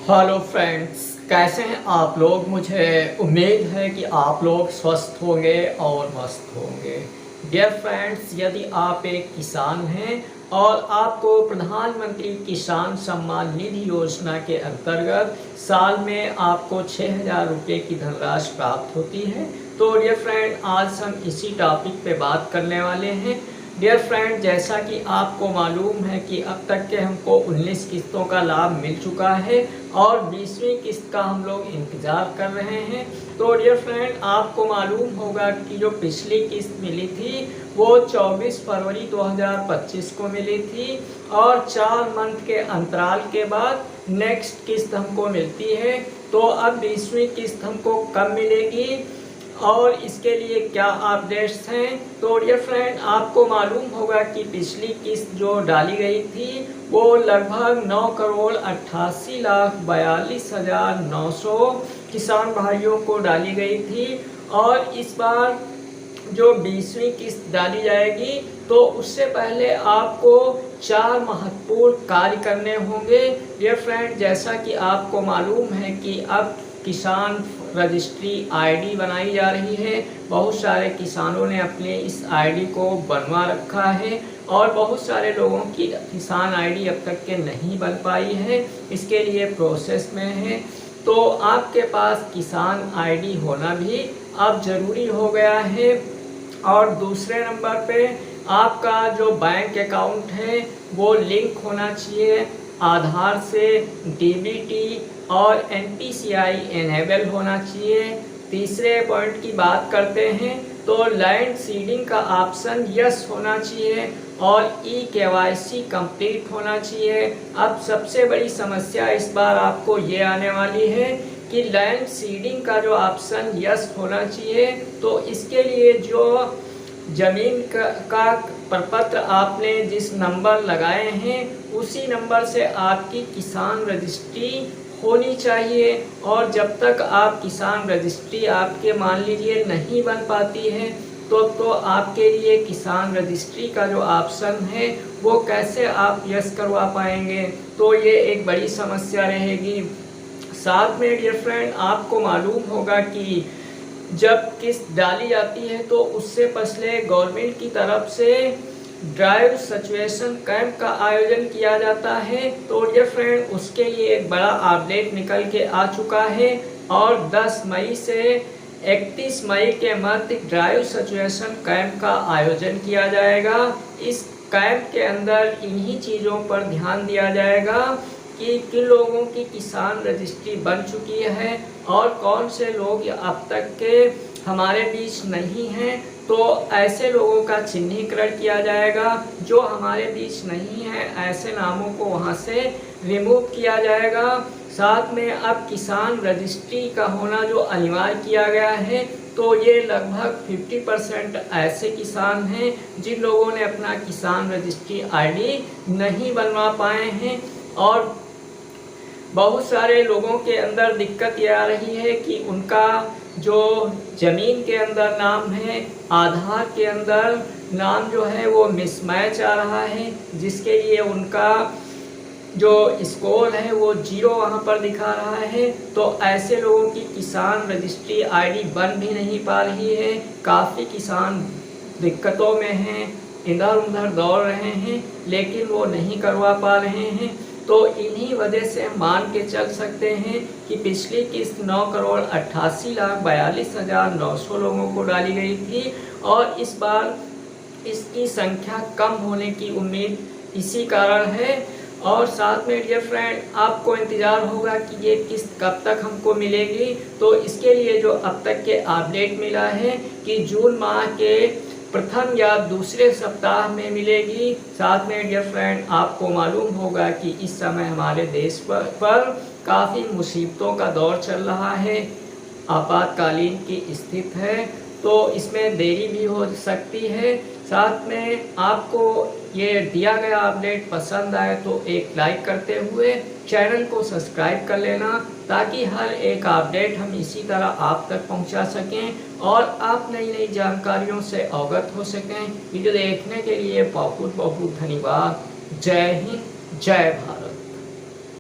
Hello friends, कैसे हैं आप लोग। मुझे उम्मीद है कि आप लोग स्वस्थ होंगे और मस्त होंगे। डियर फ्रेंड्स, यदि आप एक किसान हैं और आपको प्रधानमंत्री किसान सम्मान निधि योजना के अंतर्गत साल में आपको 6,000 रुपये की धनराशि प्राप्त होती है, तो डियर फ्रेंड आज हम इसी टॉपिक पे बात करने वाले हैं। डियर फ्रेंड, जैसा कि आपको मालूम है कि अब तक के हमको 19 किस्तों का लाभ मिल चुका है और 20वीं किस्त का हम लोग इंतज़ार कर रहे हैं। तो डियर फ्रेंड, आपको मालूम होगा कि जो पिछली किस्त मिली थी वो 24 फरवरी 2025 को मिली थी और 4 मंथ के अंतराल के बाद नेक्स्ट किस्त हमको मिलती है। तो अब 20वीं किस्त हमको कब मिलेगी और इसके लिए क्या अपडेट्स हैं। तो डियर फ्रेंड, आपको मालूम होगा कि पिछली किस्त जो डाली गई थी वो लगभग 9,88,42,900 किसान भाइयों को डाली गई थी और इस बार जो 20वीं किस्त डाली जाएगी तो उससे पहले आपको 4 महत्वपूर्ण कार्य करने होंगे। डियर फ्रेंड, जैसा कि आपको मालूम है कि अब किसान रजिस्ट्री आईडी बनाई जा रही है। बहुत सारे किसानों ने अपने इस आईडी को बनवा रखा है और बहुत सारे लोगों की किसान आईडी अब तक के नहीं बन पाई है, इसके लिए प्रोसेस में है। तो आपके पास किसान आईडी होना भी अब ज़रूरी हो गया है। और दूसरे नंबर पे आपका जो बैंक अकाउंट है वो लिंक होना चाहिए आधार से, डीबीटी और एनपीसीआई इनेबल होना चाहिए। तीसरे पॉइंट की बात करते हैं तो लैंड सीडिंग का ऑप्शन यस होना चाहिए और केवाईसी कंप्लीट होना चाहिए। अब सबसे बड़ी समस्या इस बार आपको ये आने वाली है कि लैंड सीडिंग का जो ऑप्शन यस होना चाहिए, तो इसके लिए जो जमीन का प्रपत्र आपने जिस नंबर लगाए हैं उसी नंबर से आपकी किसान रजिस्ट्री होनी चाहिए। और जब तक आप किसान रजिस्ट्री आपके मान लीजिए नहीं बन पाती है तो आपके लिए किसान रजिस्ट्री का जो ऑप्शन है वो कैसे आप यस करवा पाएंगे, तो ये एक बड़ी समस्या रहेगी। साथ में डियर फ्रेंड, आपको मालूम होगा कि जब किस्त डाली जाती है तो उससे पहले गवर्नमेंट की तरफ से ड्राइव सिचुएशन कैंप का आयोजन किया जाता है। तो डियर फ्रेंड, उसके लिए एक बड़ा अपडेट निकल के आ चुका है और 10 मई से 31 मई के मध्य ड्राइव सिचुएशन कैंप का आयोजन किया जाएगा। इस कैंप के अंदर इन्हीं चीज़ों पर ध्यान दिया जाएगा कि किन लोगों की किसान रजिस्ट्री बन चुकी है और कौन से लोग अब तक के हमारे बीच नहीं हैं। तो ऐसे लोगों का चिन्हीकरण किया जाएगा, जो हमारे बीच नहीं है ऐसे नामों को वहां से रिमूव किया जाएगा। साथ में अब किसान रजिस्ट्री का होना जो अनिवार्य किया गया है, तो ये लगभग 50% ऐसे किसान हैं जिन लोगों ने अपना किसान रजिस्ट्री आईडी नहीं बनवा पाए हैं। और बहुत सारे लोगों के अंदर दिक्कत ये आ रही है कि उनका जो ज़मीन के अंदर नाम है, आधार के अंदर नाम जो है वो मिसमैच आ रहा है, जिसके लिए उनका जो स्कोर है वो 0 वहाँ पर दिखा रहा है। तो ऐसे लोगों की किसान रजिस्ट्री आईडी बन भी नहीं पा रही है। काफ़ी किसान दिक्कतों में हैं, इधर उधर दौड़ रहे हैं लेकिन वो नहीं करवा पा रहे हैं। तो इन्हीं वजह से हम मान के चल सकते हैं कि पिछली किस्त 9,88,42,900 लोगों को डाली गई थी और इस बार इसकी संख्या कम होने की उम्मीद इसी कारण है। और साथ में डियर फ्रेंड, आपको इंतज़ार होगा कि ये किस्त कब तक हमको मिलेगी। तो इसके लिए जो अब तक के अपडेट मिला है कि जून माह के प्रथम या दूसरे सप्ताह में मिलेगी। साथ में डियर फ्रेंड, आपको मालूम होगा कि इस समय हमारे देश पर काफ़ी मुसीबतों का दौर चल रहा है, आपातकालीन की स्थिति है, तो इसमें देरी भी हो सकती है। साथ में आपको ये दिया गया अपडेट पसंद आए तो एक लाइक करते हुए चैनल को सब्सक्राइब कर लेना, ताकि हर एक अपडेट हम इसी तरह आप तक पहुंचा सकें और आप नई नई जानकारियों से अवगत हो सकें। वीडियो देखने के लिए बहुत बहुत धन्यवाद। जय हिंद, जय भारत।